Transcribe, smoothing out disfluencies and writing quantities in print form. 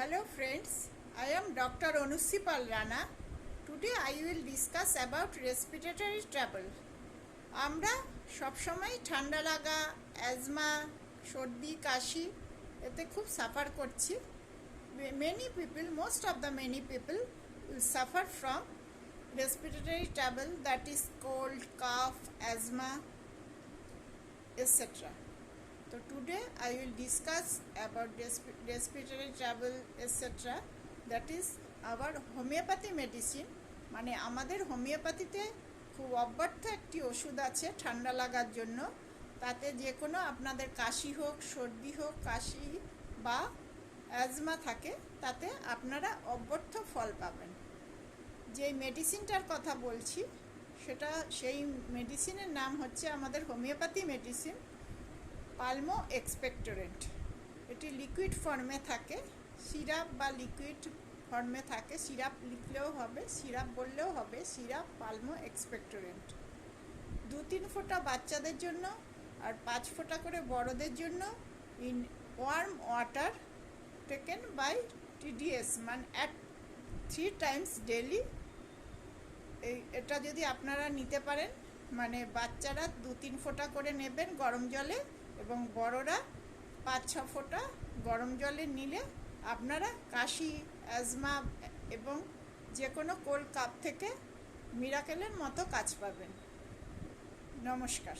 Hello friends, I am Dr. Anusipal Rana. Today I will discuss about respiratory trouble. আমরা সবসময় ঠান্ডা লাগা, asthma, সর্দি, কাশি এতে খুব সাফার করছি। Most of the many people will suffer from respiratory trouble, that is cold, cough, asthma, etc. So today I will discuss about respiratory trouble, etc. That is our homeopathy medicine. মানে আমাদের হোমিওপ্যাথিতে খুব অব্যর্থ একটি ওষুধ আছে ঠান্ডা লাগার জন্য। তাতে যে কোনো আপনাদের কাশি হোক, সর্দি হোক, কাশি বা অ্যাজমা থাকে, তাতে আপনারা অব্যর্থ ফল পাবেন। যে মেডিসিনটার কথা বলছি সেই মেডিসিনের নাম হচ্ছে আমাদের হোমিওপ্যাথি মেডিসিন পালমো এক্সপেক্টোরেন্ট। এটি লিকুইড ফর্মে থাকে, সিরাপ বা লিকুইড ফর্মে থাকে। সিরাপ লিখলেও হবে, সিরাপ বললেও হবে। সিরাপ পালমো এক্সপেক্টোরেন্ট 2-3 ফোঁটা বাচ্চাদের জন্য আর 5 ফোঁটা করে বড়দের জন্য in warm water taken by TDS, মানে অ্যাট 3 times ডেলি। এটা যদি আপনারা নিতে পারেন, মানে বাচ্চারা 2-3 ফোঁটা করে নেবেন গরম জলে, এবং বড়রা 5-6 ফোঁটা গরম জলে নিলে আপনারা কাশি, অ্যাজমা এবং যে কোনো কোল্ড কাপ থেকে মিরাকেলের মতো কাজ পাবেন। নমস্কার।